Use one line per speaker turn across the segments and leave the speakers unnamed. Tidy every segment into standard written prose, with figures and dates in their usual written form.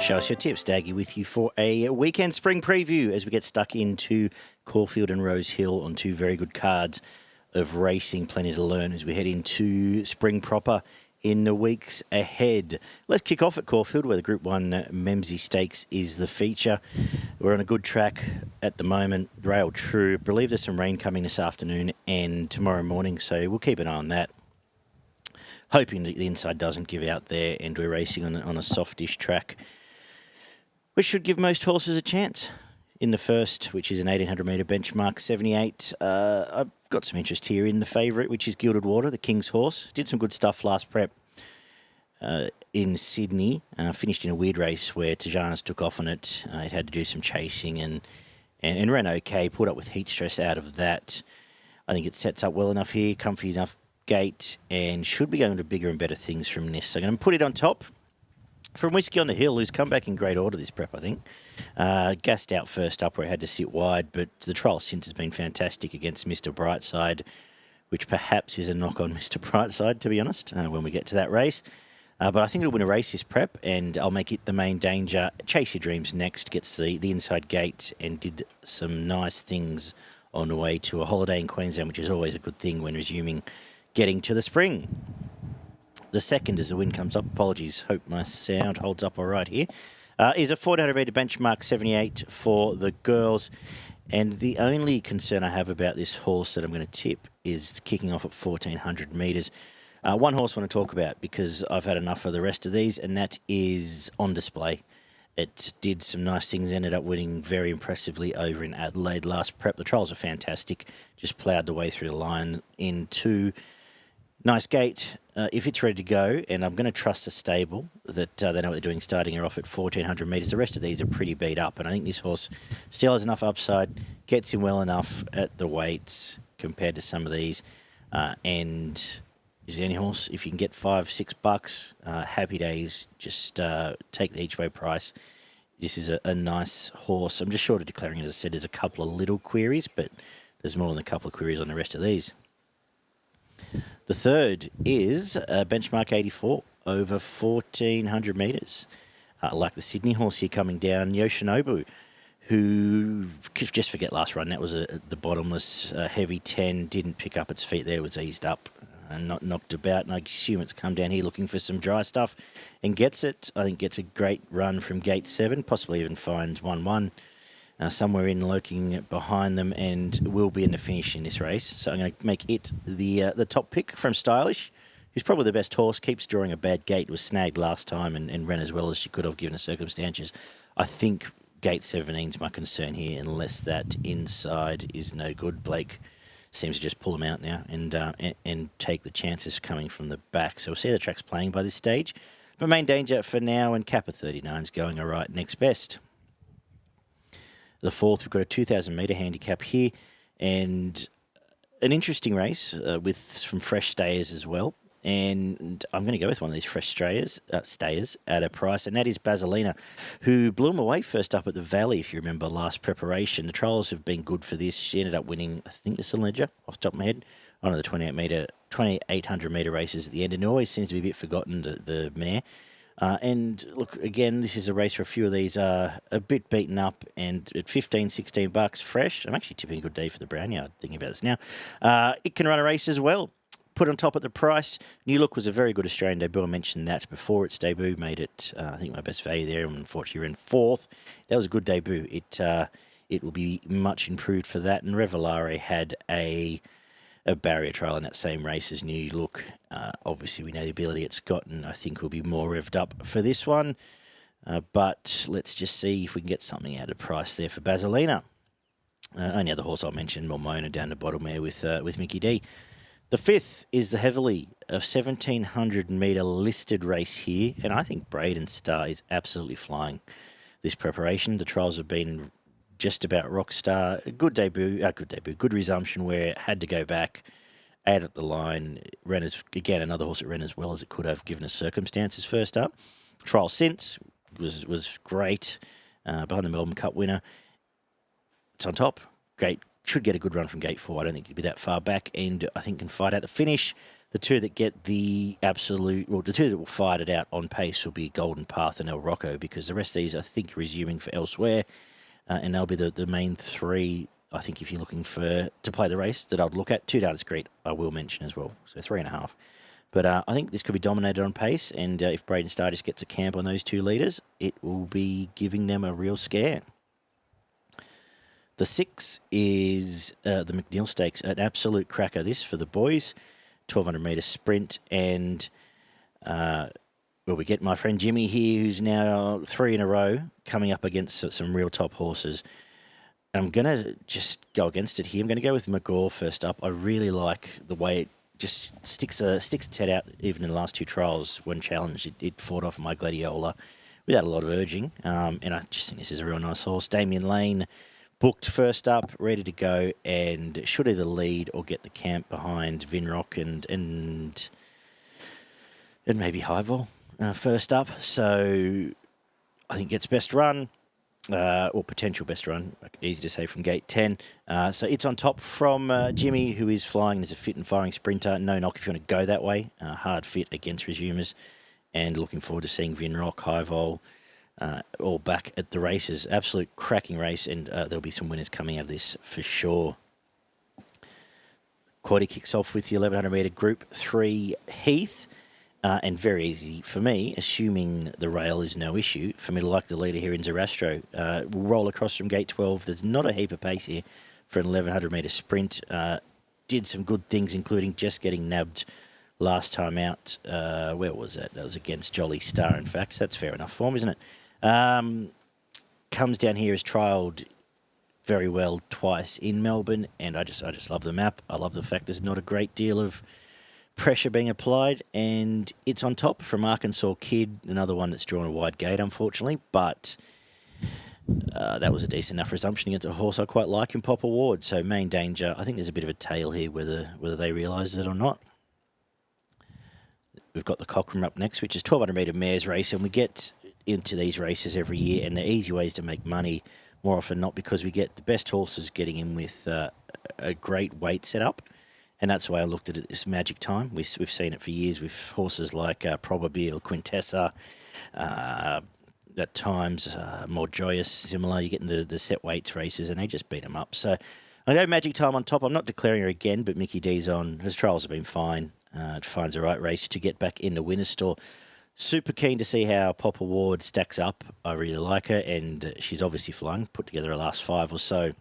Show us your tips. Daggy with you for a weekend spring preview as we get stuck into Caulfield and Rosehill on two very good cards of racing. Plenty to learn as we head into spring proper in the weeks ahead. Let's kick off at Caulfield, where the Group 1 Memsie Stakes is the feature. We're on a good track at the moment. Rail true. I believe there's some rain coming this afternoon and tomorrow morning, so we'll keep an eye on that. Hoping that the inside doesn't give out there and we're racing on a softish track, which should give most horses a chance. In the first, which is an 1800-metre benchmark, 78, I've got some interest here in the favourite, which is Gilded Water, the King's horse. Did some good stuff last prep in Sydney. Finished in a weird race where Tajanas took off on it. It had to do some chasing and ran okay. Put up with heat stress out of that. I think it sets up well enough here, comfy enough gate, and should be going to bigger and better things from this. So I'm going to put it on top. From Whiskey on the Hill, who's come back in great order this prep, I think. Gassed out first up where it had to sit wide, but the trial since has been fantastic against Mr. Brightside, which perhaps is a knock on Mr. Brightside, to be honest, when we get to that race. But I think it'll win a race this prep, and I'll make it the main danger. Chase Your Dreams next, gets the inside gate and did some nice things on the way to a holiday in Queensland, which is always a good thing when resuming getting to the spring. The second, as the wind comes up, apologies, hope my sound holds up all right here, is a 1400-metre benchmark, 78 for the girls. And the only concern I have about this horse that I'm going to tip is kicking off at 1400 metres. One horse I want to talk about because I've had enough of the rest of these, and that is On Display. It did some nice things, ended up winning very impressively over in Adelaide last prep. The trials are fantastic, just ploughed the way through the line into nice gate. If it's ready to go, and I'm going to trust the stable that they know what they're doing, starting her off at 1400 metres. The rest of these are pretty beat up, and I think this horse still has enough upside, gets him well enough at the weights compared to some of these, and is the only horse, if you can get $5-6, happy days, just take the each way price. This is a nice horse. I'm just short of declaring it. As I said, there's a couple of little queries, but there's more than a couple of queries on the rest of these. The third is benchmark 84 over 1400 metres. Like the Sydney horse here coming down, Yoshinobu, who, just forget last run, that was the bottomless heavy 10, didn't pick up its feet there, was eased up and not knocked about. And I assume it's come down here looking for some dry stuff and gets it. I think gets a great run from gate 7, possibly even finds 1-1. Somewhere in lurking behind them, and will be in the finish in this race. So I'm going to make it the top pick from Stylish, who's probably the best horse, keeps drawing a bad gate, was snagged last time and ran as well as she could have given the circumstances. I think gate 17 is my concern here, unless that inside is no good. Blake seems to just pull them out now and take the chances coming from the back. So we'll see how the track's playing by this stage. But main danger for now, and Kappa 39 is going all right next best. The fourth, we've got a 2,000-metre handicap here, and an interesting race with some fresh stayers as well. And I'm going to go with one of these fresh stayers at a price, and that is Basalinna, who blew him away first up at the Valley, if you remember, last preparation. The trials have been good for this. She ended up winning, I think, the Ledger, off the top of my head, one of the 2,800-metre races at the end, and it always seems to be a bit forgotten, the mare. And look, again, this is a race where a few of these are a bit beaten up, and at $15-16 fresh, I'm actually tipping a good day for the Brownyard, thinking about this now. It can run a race as well. Put on top at the price. New Look was a very good Australian debut. I mentioned that before its debut, made it, I think, my best value there, and unfortunately ran fourth. That was a good debut. It will be much improved for that, and Revelare had a barrier trial in that same race as New Look. Obviously, we know the ability it's got, and I think will be more revved up for this one. But let's just see if we can get something out of price there for Basalinna. Only other horse I'll mention, Mormona down the bottom there with Mickey D. The fifth is the Heavily, a 1,700-metre listed race here, and I think Braden Star is absolutely flying this preparation. The trials have been just about rock star. Good resumption where it had to go back, add up the line. Ran as, again, another horse that ran as well as it could have given us circumstances first up. Trial since was great, behind the Melbourne Cup winner. It's on top. Great. Should get a good run from gate 4. I don't think it'll be that far back, and I think can fight out the finish. The two that get the the two that will fight it out on pace will be Golden Path and El Rocco, because the rest of these, I think, are resuming for elsewhere. And they'll be the main three, I think, if you're looking to play the race, that I'd look at. 2 down Discreet, I will mention as well, so 3.5. But I think this could be dominated on pace, and if Braden Stardust gets a camp on those 2 leaders, it will be giving them a real scare. The 6 is the McNeil Stakes, an absolute cracker this for the boys. 1,200-metre sprint, and we get my friend Jimmy here, who's now 3 in a row, coming up against some real top horses. I'm going to just go against it here. I'm going to go with McGaw first up. I really like the way it just sticks its head out, even in the last 2 trials. When challenged, it fought off my Gladiola without a lot of urging, and I just think this is a real nice horse. Damien Lane booked first up, ready to go, and should either lead or get the camp behind Vinrock and maybe Highball first up. So I think gets best run, or potential best run, easy to say, from gate 10. So it's on top from Jimmy, who is flying as a fit and firing sprinter. No knock if you want to go that way. Hard fit against resumers, and looking forward to seeing Vinrock, Highball, all back at the races. Absolute cracking race, and there'll be some winners coming out of this for sure. Quaddy kicks off with the 1,100-metre Group 3 Heath, and very easy for me, assuming the rail is no issue, for me to like the leader here in Zarastro. We'll roll across from gate 12. There's not a heap of pace here for an 1,100-metre sprint. Did some good things, including just getting nabbed last time out. Where was that? That was against Jolly Star, in fact. That's fair enough form, isn't it? Comes down here, has trialled very well twice in Melbourne, and I just love the map. I love the fact there's not a great deal of pressure being applied, and it's on top from Arkansas Kid, another one that's drawn a wide gate, unfortunately, but that was a decent enough resumption against a horse I quite like in Pop Award. So Main Danger, I think there's a bit of a tail here, whether they realise it or not. We've got the Cochrane up next, which is 1,200-metre mares race, and we get into these races every year, and the easy ways to make money more often not, because we get the best horses getting in with a great weight setup, and that's why I looked at it this Magic Time. We've seen it for years with horses like Probabile, Quintessa, at times more Joyous, similar. You're getting the set weights races, and they just beat them up. So I know Magic Time on top. I'm not declaring her again, but Mickey D's on. His trials have been fine. It finds the right race to get back in the winner's store. Super keen to see how Pop Award stacks up. I really like her, and she's obviously flying. Put together her last 5 or so,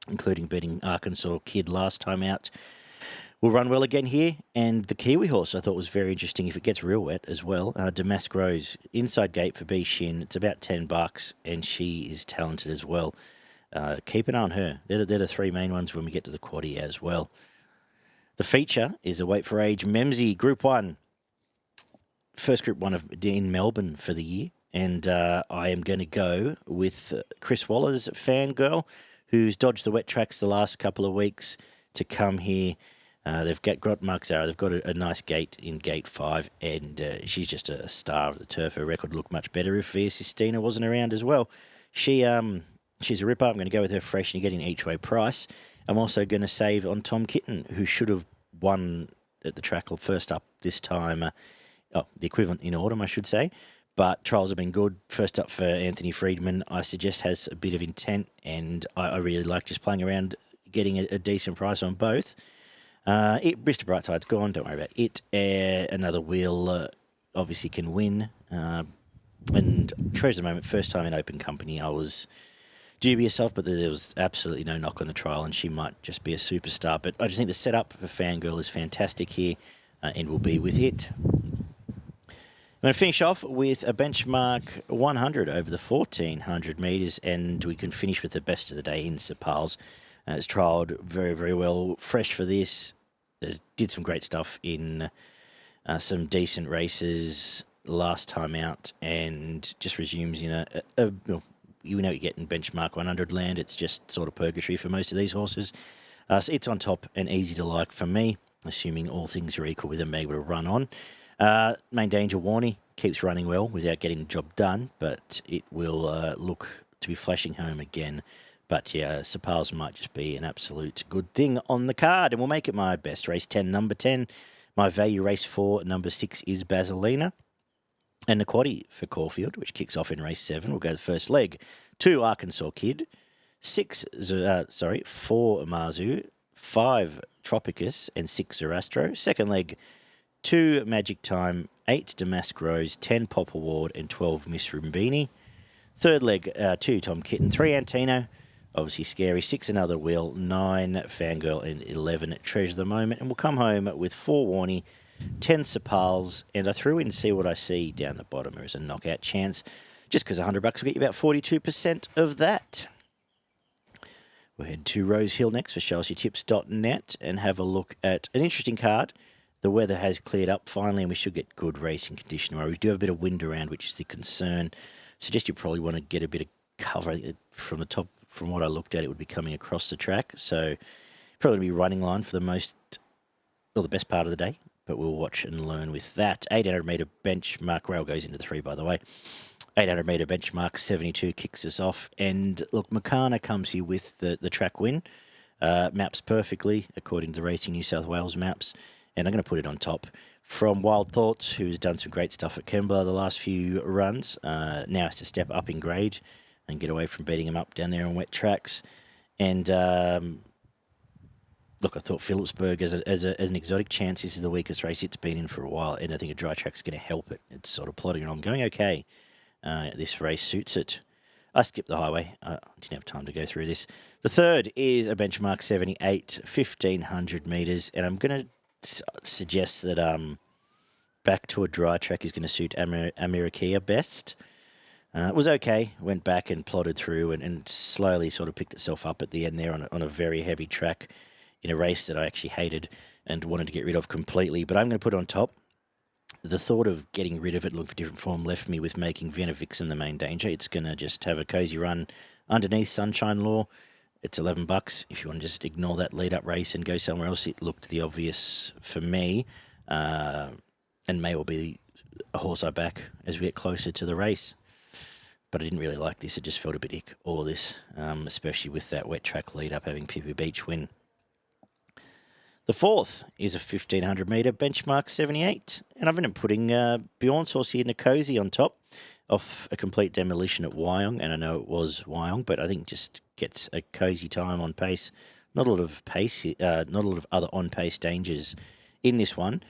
including beating Arkansas Kid last time out. Will run well again here. And the Kiwi horse I thought was very interesting if it gets real wet as well. Damask Rose, inside gate for B Shin. It's about $10, and she is talented as well. Keep an eye on her. They're the 3 main ones when we get to the quaddie as well. The feature is a weight for age Memsie Group 1. First Group 1 in Melbourne for the year. And I am going to go with Chris Waller's Fangirl, who's dodged the wet tracks the last couple of weeks to come here. They've got Mark Zara. They've got a nice gate in gate 5, and she's just a star of the turf. Her record would look much better if Via Sistina wasn't around as well. She's a ripper. I'm going to go with her fresh, and you're getting an each-way price. I'm also going to save on Tom Kitten, who should have won at the track first up this time. The equivalent in Autumn, I should say. But trials have been good. First up for Anthony Friedman, I suggest has a bit of intent, and I really like just playing around, getting a decent price on both. Bristol Brightside's gone, don't worry about it. Another wheel obviously can win. And Treasure the Moment, first time in open company, I was dubious of, but there was absolutely no knock on the trial, and she might just be a superstar. But I just think the setup for Fangirl is fantastic here, and we'll be with it. I'm going to finish off with a benchmark 100 over the 1,400 metres, and we can finish with the best of the day in Sepals. It's trialled very, very well. Fresh for this. Did some great stuff in some decent races last time out, and just resumes in you know what you get in benchmark 100 land. It's just sort of purgatory for most of these horses. So it's on top and easy to like for me, assuming all things are equal with them able to run on. Main Danger Warney keeps running well without getting the job done, but it will look to be flashing home again. But yeah, Sepals might just be an absolute good thing on the card, and we'll make it my best race 10, number 10. My value race 4, number 6, is Basalinna. And the quaddie for Caulfield, which kicks off in race 7. We'll go the first leg. 2, Arkansas Kid. 4, Marzu. 5, Tropicus. And 6, Zerastro. Second leg, 2, Magic Time. 8, Damask Rose. 10, Pop Award. And 12, Miss Rumbini. Third leg, 2, Tom Kitten. 3, Antino. Obviously scary. 6, Another Wheel. 9, Fangirl. And 11, Treasure the Moment. And we'll come home with 4, Warnie. 10 Sepals, and I threw in See What I See down the bottom. There is a knockout chance, just because $100 will get you about 42% of that. We'll head to Rosehill next for ChelseaTips.net and have a look at an interesting card. The weather has cleared up finally, and we should get good racing condition. We do have a bit of wind around, which is the concern. Suggest you probably want to get a bit of cover from the top. From what I looked at, it would be coming across the track, so probably be running line for the best part of the day. But we'll watch and learn with that. 800-metre benchmark. Rail goes into 3, by the way. 800-metre benchmark, 72 kicks us off. And, look, Makana comes here with the track win. Maps perfectly, according to the Racing New South Wales maps. And I'm going to put it on top. From Wild Thoughts, who's done some great stuff at Kembla the last few runs. Now has to step up in grade and get away from beating him up down there on wet tracks. And... look, I thought Phillipsburg as an exotic chance. This is the weakest race it's been in for a while, and I think a dry track's going to help it. It's sort of plodding along, going okay. This race suits it. I skipped the highway. I didn't have time to go through this. The third is a benchmark 78, 1,500 metres, and I'm going to suggest that back to a dry track is going to suit Amirakia best. It was okay. Went back and plodded through and slowly sort of picked itself up at the end there on a very heavy track, in a race that I actually hated and wanted to get rid of completely. But I'm going to put on top. The thought of getting rid of it, looking for different form, left me with making Vienna Vixen the main danger. It's going to just have a cosy run underneath Sunshine Law. It's $11. If you want to just ignore that lead-up race and go somewhere else, it looked the obvious for me. And may well be a horse I back as we get closer to the race. But I didn't really like this. It just felt a bit ick, all of this, especially with that wet track lead-up having Pippi Beach win. The fourth is a 1,500-metre benchmark 78. And I've been putting Bjorn's horse here, Nikosi, on top off a complete demolition at Wyong. And I know it was Wyong, but I think just gets a cosy time on pace. Not a lot of pace, not a lot of other on-pace dangers in this one.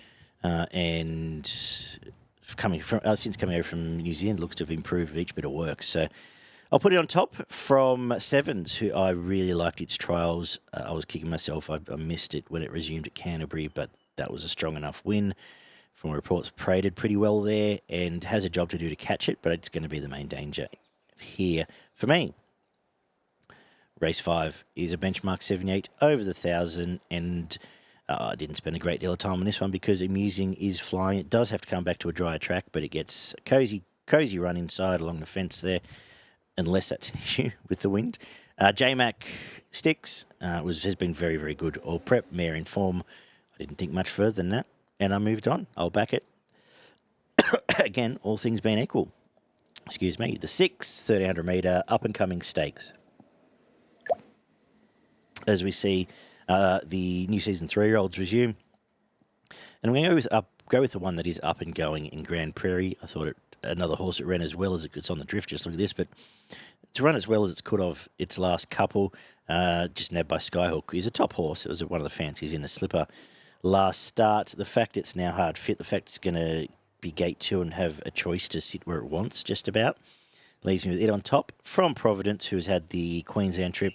And since coming over from New Zealand, looks to have improved each bit of work. So I'll put it on top from Sevens, who I really liked its trials. I was kicking myself. I missed it when it resumed at Canterbury, but that was a strong enough win. From reports, paraded pretty well there and has a job to do to catch it, but it's going to be the main danger here for me. Race 5 is a benchmark 78 over the 1,000, and I didn't spend a great deal of time on this one because Amusing is flying. It does have to come back to a drier track, but it gets a cozy run inside along the fence there. Unless that's an issue with the wind. J-Mac sticks. Has been very, very good. All prep, mare in form. I didn't think much further than that, and I moved on. I'll back it. Again, all things being equal. Excuse me. The 6 1,300-metre up-and-coming stakes. As we see the new season 3-year-olds resume. And I'm going to go with the one that is up and going in Grand Prairie. I thought another horse that ran as well as it could. It's on the drift, just look at this, but to run as well as it could of its last couple, just nabbed by Skyhook. He's a top horse. It was one of the fancies in the slipper last start. The fact it's now hard fit, the fact it's going to be gate 2 and have a choice to sit where it wants, just about, leaves me with it on top. From Providence, who has had the Queensland trip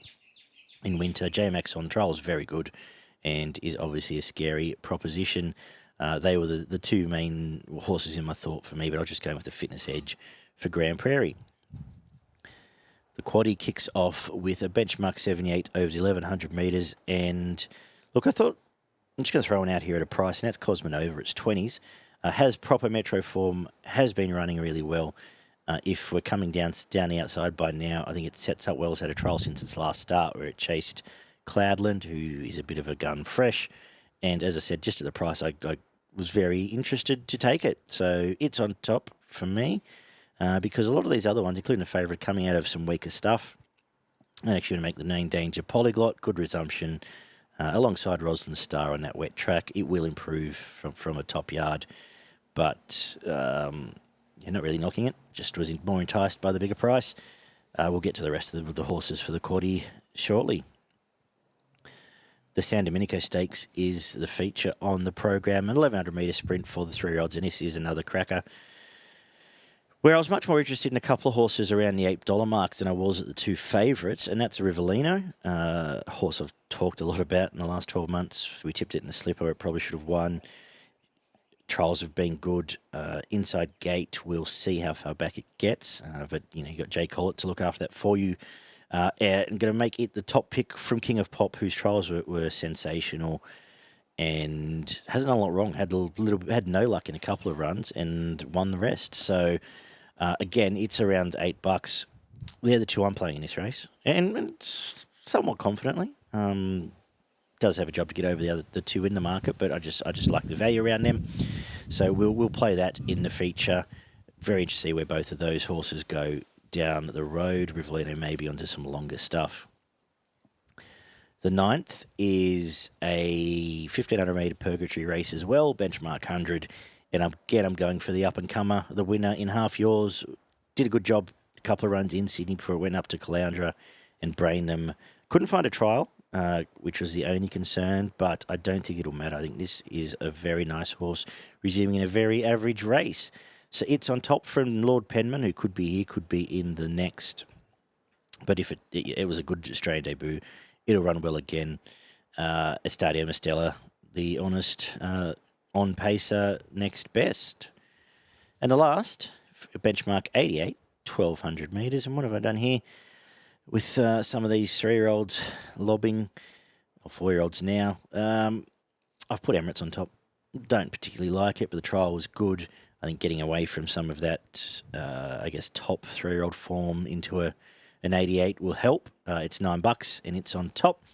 in winter. JMX on trial is very good and is obviously a scary proposition. They were the two main horses in my thought for me, but I was just going with the fitness edge for Grand Prairie. The quaddie kicks off with a benchmark 78 over the 1,100 metres. And look, I thought, I'm just going to throw one out here at a price, and that's Cosmonova. It's 20s. Has proper metro form, has been running really well. If we're coming down the outside by now, I think it sets up well. It's had a trial since its last start where it chased Cloudland, who is a bit of a gun fresh. And as I said, just at the price, I was very interested to take it. So it's on top for me because a lot of these other ones, including the favourite, coming out of some weaker stuff. And actually going to make the main danger. Polyglot, good resumption. alongside Roslyn Star on that wet track. It will improve from a top yard, but you're not really knocking it. Just was more enticed by the bigger price. We'll get to the rest of the horses for the quaddie shortly. The San Domenico Stakes is the feature on the program, an 1100-metre sprint for the 3-year-olds, and this is another cracker, where I was much more interested in a couple of horses around the $8 marks than I was at the two favourites, and that's a Rivellino, a horse I've talked a lot about in the last 12 months. We tipped it in the slipper. It probably should have won. Trials have been good. Inside gate, we'll see how far back it gets, but you've got Jay Collett to look after that for you. And going to make it the top pick from King of Pop, whose trials were sensational, and hasn't done a lot wrong. Had no luck in a couple of runs and won the rest. So again, it's around $8. They're the two I'm playing in this race, and somewhat confidently. Does have a job to get over the two in the market, but I just like the value around them. So we'll play that in the feature. Very interested to see where both of those horses go down the road. Rivellino maybe onto some longer stuff. The 9th is a 1,500-metre purgatory race as well, benchmark 100. And again, I'm going for the up-and-comer, the winner in half yours. Did a good job, a couple of runs in Sydney before it went up to Caloundra and brained them. Couldn't find a trial, which was the only concern, but I don't think it'll matter. I think this is a very nice horse, resuming in a very average race. So it's on top from Lord Penman, who could be here, could be in the next. But if it was a good Australian debut, it'll run well again. Estadio Mistella, the honest on-pacer, next best. And the last, benchmark 88, 1,200 metres. And what have I done here? With some of these 3-year-olds lobbing, or 4-year-olds now, I've put Emirates on top. Don't particularly like it, but the trial was good. I think getting away from some of that, top 3-year-old form into an 88 will help. It's $9 and it's on top.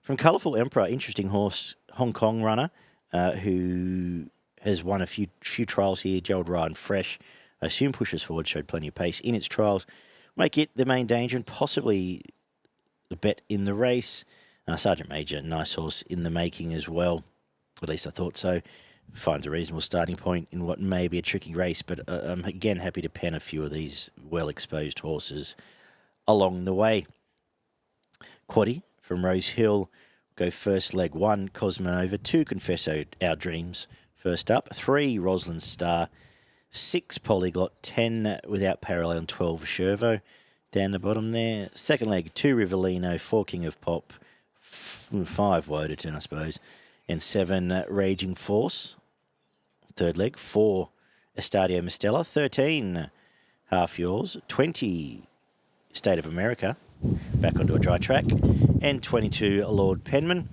From Colourful Emperor, interesting horse, Hong Kong runner, who has won a few trials here. Gerald Ryan Fresh, I assume pushes forward, showed plenty of pace in its trials. Make it the main danger and possibly the bet in the race. Sergeant Major, nice horse in the making as well. At least I thought so. Finds a reasonable starting point in what may be a tricky race, but I'm again happy to pen a few of these well-exposed horses along the way. Quaddie from Rosehill, go first leg 1, Cosmonova, 2, Confesso, Our Dreams, first up, 3, Roslyn Star, 6, Polyglot, 10, Without Parallel, and 12, Shervo, down the bottom there. Second leg, 2, Rivellino, 4, King of Pop, 5, Woderton, I suppose, and 7, Raging Force. Third leg, 4, Estadio Mistella, 13, Half Yours, 20, State of America, back onto a dry track, and 22, Lord Penman.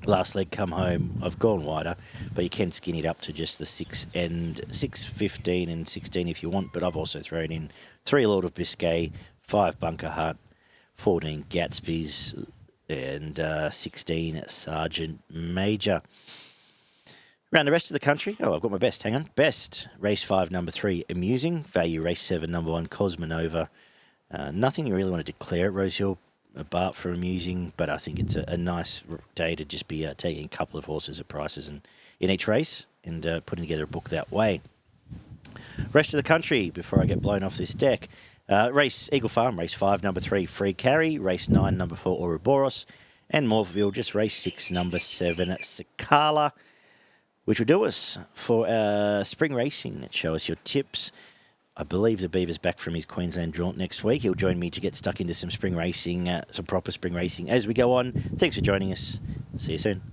Last leg, Come Home. I've gone wider, but you can skinny it up to just the 6 and 6, 15 and 16 if you want, but I've also thrown in 3, Lord of Biscay, 5, Bunker Hut, 14, Gatsby's, and 16, Sergeant Major. Around the rest of the country, I've got my best, hang on. Best, race 5, number 3, Amusing. Value, race 7, number 1, Cosmonova. Nothing you really want to declare at Rosehill, apart from Amusing, but I think it's a nice day to just be taking a couple of horses at prices in each race and putting together a book that way. Rest of the country, before I get blown off this deck, race Eagle Farm, race 5, number 3, Free Carry, race 9, number 4, Ouroboros, and Morpheville, just race 6, number 7, Sakala, which will do us for spring racing. Let's show us your tips. I believe the Beaver's back from his Queensland jaunt next week. He'll join me to get stuck into some spring racing, some proper spring racing as we go on. Thanks for joining us. See you soon.